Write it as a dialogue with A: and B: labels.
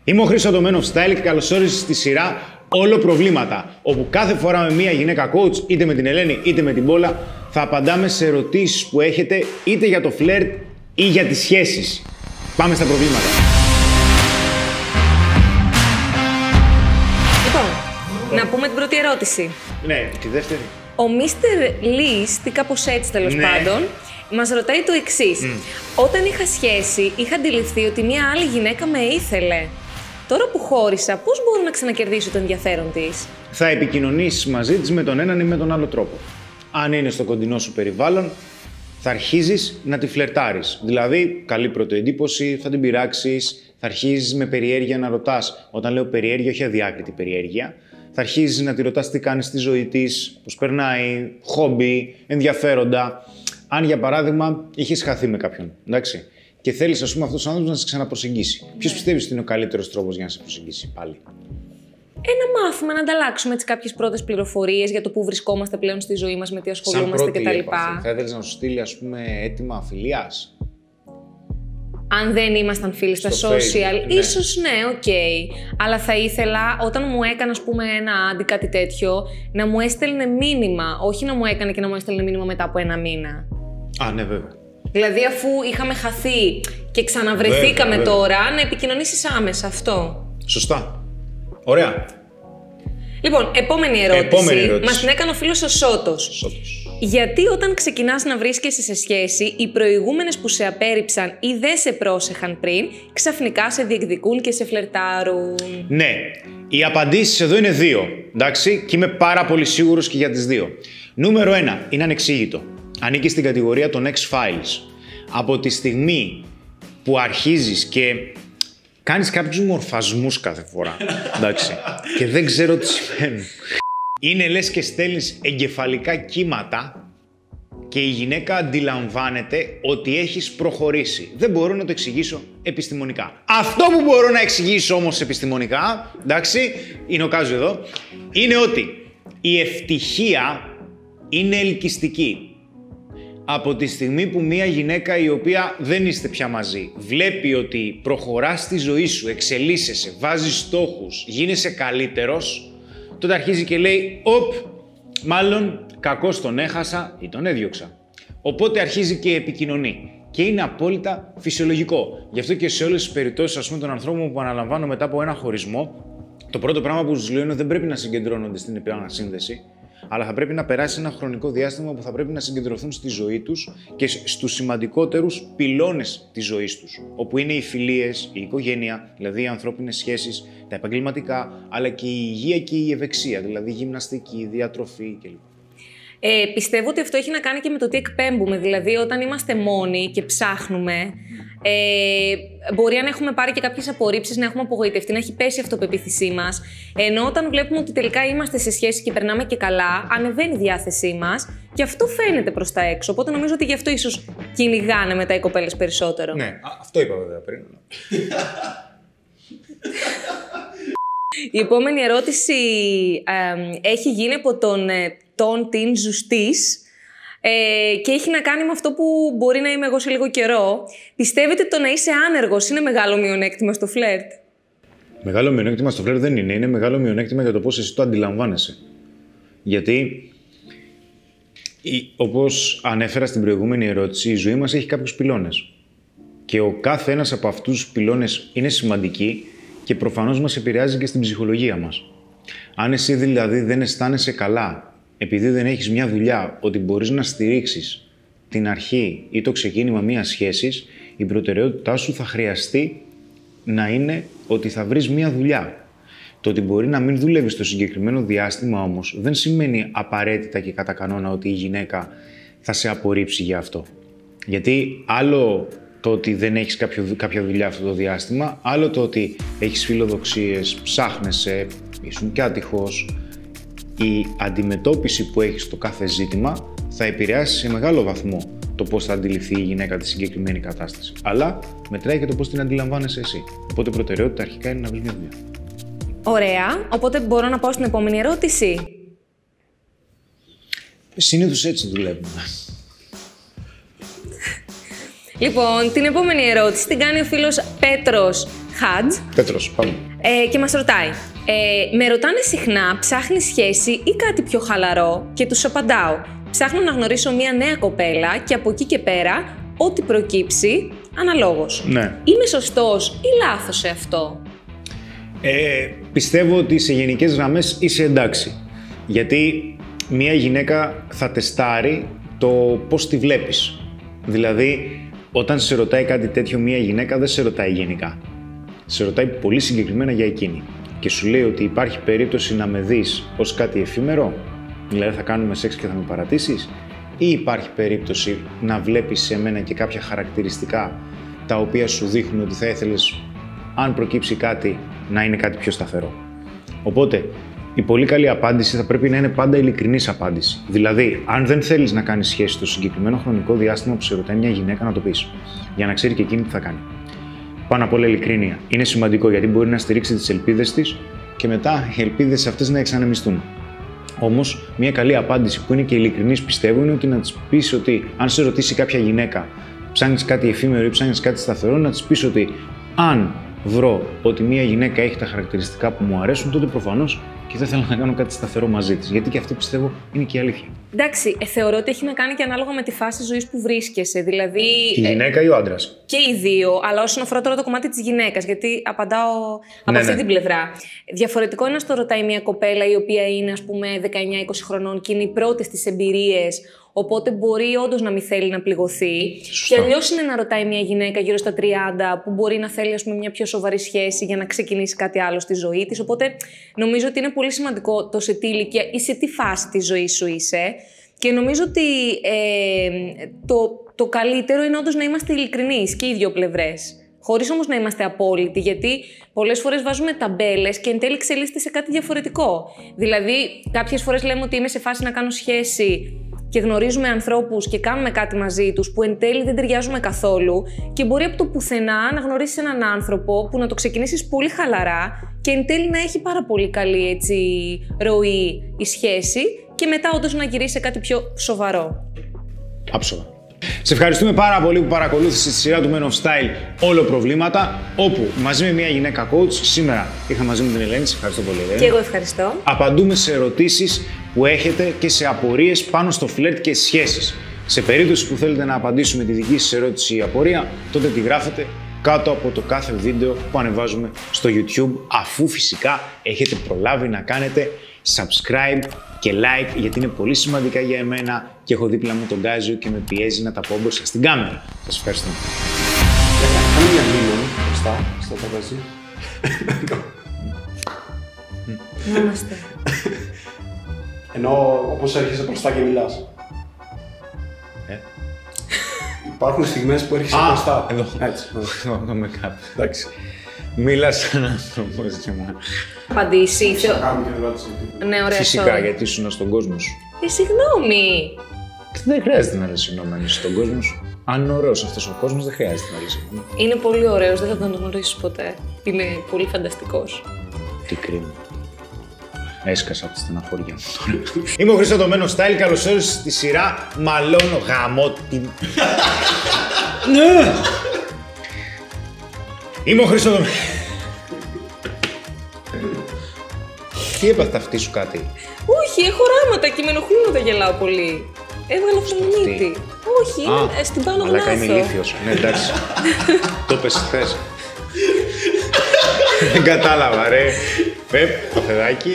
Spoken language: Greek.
A: Είμαι ο Χρήστος από το Men of Style και καλώς όρισες στη σειρά Όλο Προβλήματα, όπου κάθε φορά με μία γυναίκα coach, είτε με την Ελένη είτε με την Πόλα, θα απαντάμε σε ερωτήσεις που έχετε είτε για το φλερτ ή για τις σχέσεις. Πάμε στα προβλήματα.
B: Λοιπόν, να πούμε την πρώτη ερώτηση.
A: Ναι, τη δεύτερη.
B: Ο Mr. Least, ή κάπως έτσι τέλος πάντων, μας ρωτάει το εξής. Όταν είχα σχέση, είχα αντιληφθεί ότι μια άλλη γυναίκα με ήθελε. Τώρα που χώρισα, πώς μπορώ να ξανακερδίσω το ενδιαφέρον της?
A: Θα επικοινωνήσεις μαζί της με τον έναν ή με τον άλλο τρόπο. Αν είναι στο κοντινό σου περιβάλλον, θα αρχίζεις να τη φλερτάρεις. Δηλαδή, καλή πρωτοεντύπωση, θα την πειράξεις, θα αρχίζεις με περιέργεια να ρωτάς. Όταν λέω περιέργεια, όχι αδιάκριτη περιέργεια. Θα αρχίζεις να τη ρωτάς τι κάνει στη ζωή της, πώς περνάει, χόμπι, ενδιαφέροντα. Αν για παράδειγμα είχες χαθεί με κάποιον, εντάξει, και θέλεις αυτός ο άνθρωπος να σε ξαναπροσεγγίσει. Ποιος πιστεύεις ότι είναι ο καλύτερος τρόπος για να σε προσεγγίσει πάλι?
B: Να μάθουμε να ανταλλάξουμε έτσι κάποιες πρώτες πληροφορίες για το πού βρισκόμαστε πλέον στη ζωή μας, με τι ασχολούμαστε κτλ.
A: Θα ήθελες να σου στείλει, ας πούμε, έτοιμα φιλίας?
B: Αν δεν ήμασταν φίλοι στα social, ίσως ναι, οκ. Αλλά θα ήθελα όταν μου έκανε, ας πούμε, ένα άντι, κάτι τέτοιο, να μου έστελνε μήνυμα. Όχι να μου έκανε και να μου έστελνε μήνυμα μετά από ένα μήνα.
A: Α, ναι, βέβαια.
B: Δηλαδή, αφού είχαμε χαθεί και ξαναβρεθήκαμε τώρα, να επικοινωνήσεις άμεσα αυτό.
A: Σωστά. Ωραία.
B: Λοιπόν, επόμενη ερώτηση. Μας την έκανε ο φίλος ο Σώτος. Γιατί όταν ξεκινάς να βρίσκεσαι σε σχέση, οι προηγούμενες που σε απέρριψαν ή δεν σε πρόσεχαν πριν, ξαφνικά σε διεκδικούν και σε φλερτάρουν?
A: Ναι. Οι απαντήσεις εδώ είναι δύο. Εντάξει, και είμαι πάρα πολύ σίγουρος και για τις δύο. Νούμερο 1. Είναι ανεξήγητο. Ανήκει στην κατηγορία των X-Files. Από τη στιγμή που αρχίζεις και κάνεις κάποιους μορφασμούς κάθε φορά, εντάξει, και δεν ξέρω τι σημαίνουν. Είναι λες και στέλνεις εγκεφαλικά κύματα και η γυναίκα αντιλαμβάνεται ότι έχεις προχωρήσει. Δεν μπορώ να το εξηγήσω επιστημονικά. Αυτό που μπορώ να εξηγήσω όμως επιστημονικά, εντάξει, είναι ο Κάζου εδώ, είναι ότι η ευτυχία είναι ελκυστική. Από τη στιγμή που μια γυναίκα η οποία δεν είστε πια μαζί βλέπει ότι προχωράς στη ζωή σου, εξελίσσεσαι, βάζεις στόχους, γίνεσαι καλύτερος, τότε αρχίζει και λέει «Οπ, μάλλον κακώς τον έχασα ή τον έδιωξα». Οπότε αρχίζει και επικοινωνεί. Και είναι απόλυτα φυσιολογικό. Γι' αυτό και σε όλες τις περιπτώσεις, ας πούμε, των ανθρώπων που αναλαμβάνω μετά από ένα χωρισμό, το πρώτο πράγμα που τους λέω είναι ότι δεν πρέπει να συγκεντρώνονται στην επανασύνδεση, αλλά θα πρέπει να περάσει ένα χρονικό διάστημα που θα πρέπει να συγκεντρωθούν στη ζωή τους και στους σημαντικότερους πυλώνες της ζωής τους, όπου είναι οι φιλίες, η οικογένεια, δηλαδή οι ανθρώπινες σχέσεις, τα επαγγελματικά, αλλά και η υγεία και η ευεξία, δηλαδή η γυμναστική, η διατροφή κλπ.
B: Πιστεύω ότι αυτό έχει να κάνει και με το τι εκπέμπουμε. Δηλαδή, όταν είμαστε μόνοι και ψάχνουμε, μπορεί αν έχουμε πάρει και κάποιες απορρίψεις να έχουμε απογοητευτεί, να έχει πέσει η αυτοπεποίθησή μας. Ενώ όταν βλέπουμε ότι τελικά είμαστε σε σχέση και περνάμε και καλά, ανεβαίνει η διάθεσή μας και αυτό φαίνεται προς τα έξω. Οπότε νομίζω ότι γι' αυτό ίσως κυνηγάνε μετά οι κοπέλες περισσότερο.
A: Ναι, αυτό είπα βέβαια πριν.
B: Η επόμενη ερώτηση έχει γίνει από τον Τιν Ζουστής και έχει να κάνει με αυτό που μπορεί να είμαι εγώ σε λίγο καιρό. Πιστεύετε το να είσαι άνεργος είναι μεγάλο μειονέκτημα στο φλερτ?
A: Μεγάλο μειονέκτημα στο φλερτ δεν είναι. Είναι μεγάλο μειονέκτημα για το πώς εσύ το αντιλαμβάνεσαι. Γιατί, όπως ανέφερα στην προηγούμενη ερώτηση, η ζωή μας έχει κάποιους πυλώνες. Και ο κάθε ένας από αυτούς τους πυλώνες είναι σημαντική και προφανώς μας επηρεάζει και στην ψυχολογία μας. Αν εσύ δηλαδή δεν αισθάνεσαι καλά επειδή δεν έχεις μια δουλειά, ότι μπορείς να στηρίξεις την αρχή ή το ξεκίνημα μιας σχέσης, η προτεραιότητά σου θα χρειαστεί να είναι ότι θα βρεις μια δουλειά. Το ότι μπορεί να μην δουλεύεις το συγκεκριμένο διάστημα όμως δεν σημαίνει απαραίτητα και κατά κανόνα ότι η γυναίκα θα σε απορρίψει για αυτό. Γιατί άλλο το ότι δεν έχεις κάποια δουλειά αυτό το διάστημα, άλλο το ότι έχεις φιλοδοξίες, ψάχνεσαι, ήσουν και άτυχος. Η αντιμετώπιση που έχεις στο κάθε ζήτημα θα επηρεάσει σε μεγάλο βαθμό το πώς θα αντιληφθεί η γυναίκα τη συγκεκριμένη κατάσταση. Αλλά μετράει και το πώς την αντιλαμβάνεσαι εσύ. Οπότε προτεραιότητα αρχικά είναι να βρεις μια δουλειά.
B: Ωραία. Οπότε μπορώ να πάω στην επόμενη ερώτηση.
A: Συνήθως έτσι δουλεύουμε.
B: Λοιπόν, την επόμενη ερώτηση την κάνει ο φίλος Πέτρος Χατζ.
A: Πέτρος, πάμε.
B: Και μας ρωτάει, με ρωτάνε συχνά, ψάχνει σχέση ή κάτι πιο χαλαρό, και τους απαντάω, ψάχνω να γνωρίσω μια νέα κοπέλα και από εκεί και πέρα, ό,τι προκύψει, αναλόγως.
A: Ναι.
B: Είμαι σωστός ή λάθος σε αυτό?
A: Πιστεύω ότι σε γενικές γραμμές είσαι εντάξει. Γιατί μια γυναίκα θα τεστάρει το πώς τη βλέπεις. Δηλαδή, όταν σε ρωτάει κάτι τέτοιο μια γυναίκα, δεν σε ρωτάει γενικά. Σε ρωτάει πολύ συγκεκριμένα για εκείνη. Και σου λέει ότι υπάρχει περίπτωση να με δεις ως κάτι εφήμερο, δηλαδή θα κάνουμε σεξ και θα με παρατήσεις, ή υπάρχει περίπτωση να βλέπεις σε μένα και κάποια χαρακτηριστικά τα οποία σου δείχνουν ότι θα ήθελες, αν προκύψει κάτι, να είναι κάτι πιο σταθερό. Οπότε, η πολύ καλή απάντηση θα πρέπει να είναι πάντα ειλικρινής απάντηση. Δηλαδή, αν δεν θέλεις να κάνεις σχέση στο συγκεκριμένο χρονικό διάστημα που σε ρωτάει μια γυναίκα, να το πεις. Για να ξέρει και εκείνη τι θα κάνει. Πάνω απ' όλα, ειλικρίνεια. Είναι σημαντικό γιατί μπορεί να στηρίξει τις ελπίδες της και μετά οι ελπίδες αυτές να εξανεμιστούν. Όμως, μια καλή απάντηση που είναι και ειλικρινής, πιστεύω, είναι ότι να της πεις ότι αν σε ρωτήσει κάποια γυναίκα, ψάχνεις κάτι εφήμερο ή ψάχνεις κάτι σταθερό, να της πεις ότι αν βρω ότι μια γυναίκα έχει τα χαρακτηριστικά που μου αρέσουν, τότε προφανώς και θα ήθελα να κάνω κάτι σταθερό μαζί της. Γιατί και αυτό πιστεύω είναι και η αλήθεια.
B: Εντάξει, θεωρώ ότι έχει να κάνει και ανάλογα με τη φάση ζωής που βρίσκεσαι. Δηλαδή.
A: Η γυναίκα ή ο άντρας?
B: Και οι δύο, αλλά όσον αφορά τώρα το κομμάτι της γυναίκας, γιατί απαντάω από αυτή την πλευρά. Διαφορετικό είναι να στο ρωτάει μια κοπέλα η οποία είναι, ας πούμε, 19-20 χρονών και είναι οι πρώτες της εμπειρίες. Οπότε μπορεί όντως να μην θέλει να πληγωθεί.
A: Σωστά.
B: Και αλλιώς είναι να ρωτάει μια γυναίκα γύρω στα 30 που μπορεί να θέλει, ας πούμε, μια πιο σοβαρή σχέση για να ξεκινήσει κάτι άλλο στη ζωή της. Οπότε νομίζω ότι είναι πολύ σημαντικό το σε τι ηλικία ή σε τι φάση της ζωής σου είσαι. Και νομίζω ότι το καλύτερο είναι όντως να είμαστε ειλικρινείς και οι δύο πλευρές. Χωρίς όμως να είμαστε απόλυτοι, γιατί πολλές φορές βάζουμε ταμπέλες και εν τέλει εξελίσσεται σε κάτι διαφορετικό. Δηλαδή, κάποιες φορές λέμε ότι είμαι σε φάση να κάνω σχέση και γνωρίζουμε ανθρώπους και κάνουμε κάτι μαζί τους που εν τέλει δεν ταιριάζουμε καθόλου και μπορεί από το πουθενά να γνωρίσεις έναν άνθρωπο που να το ξεκινήσεις πολύ χαλαρά και εν τέλει να έχει πάρα πολύ καλή έτσι, ροή η σχέση και μετά όντως να γυρίσει σε κάτι πιο σοβαρό.
A: Άψογα. Σε ευχαριστούμε πάρα πολύ που παρακολούθησες τη σειρά του Men of Style Όλο Προβλήματα, όπου μαζί με μια γυναίκα coach, σήμερα είχα μαζί μου την Ελένη. Σε ευχαριστώ πολύ, Ελένη.
B: Και εγώ ευχαριστώ.
A: Απαντούμε σε ερωτήσεις που έχετε και σε απορίες πάνω στο φλερτ και στις σχέσεις. Σε περίπτωση που θέλετε να απαντήσουμε τη δική σας ερώτηση ή απορία, τότε τη γράφετε κάτω από το κάθε βίντεο που ανεβάζουμε στο YouTube, αφού φυσικά έχετε προλάβει να κάνετε subscribe και like, γιατί είναι πολύ σημαντικά για εμένα και έχω δίπλα μου τον Γκάζιο και με πιέζει να τα πω μπροστά στην κάμερα. Σας ευχαριστώ.
C: Κάνε μια μήνυμα μπροστά στο τραπέζι.
B: Να είμαστε.
C: Ενώ όπως έρχεσαι μπροστά και μιλάς. Υπάρχουν στιγμές που έρχεσαι μπροστά.
A: Εδώ.
C: Έτσι.
A: Το make-up. Εντάξει. Μίλα σαν άνθρωπος και μου.
B: Απαντήσει.
C: Να κάνουμε και ερώτηση.
B: Ναι, ωραία.
A: Φυσικά,
B: sorry.
A: γιατί ήσουν στον κόσμο σου.
B: Συγγνώμη.
A: Δεν χρειάζεται να λες συγγνώμη αν είσαι στον κόσμο σου. Αν είναι ωραίος αυτός ο κόσμος, δεν χρειάζεται να λες συγγνώμη.
B: Είναι πολύ ωραίος, δεν θα τον γνωρίσεις ποτέ. Είναι πολύ φανταστικός.
A: Τι κρίμα. Έσκασα από τη στεναχώρια μου τώρα. Είμαι ο Χρήστος το Men of Style, καλώς όρισες στη σειρά Μαλώνω γαμό την... Ναι! Είμαι ο Χρήστος το Τι έπαθε αυτή σου κάτι?
B: Όχι, έχω ράματα και με ενοχλούν όταν γελάω πολύ. Έβγαλα φωνήτη. Όχι, είναι στην πάνω γνάθο.
A: Μαλάκα, είμαι ηλίθιος. Ναι, εντάξει. Το πες χθες. Δεν κατάλαβα, ρε. Το παιδάκι.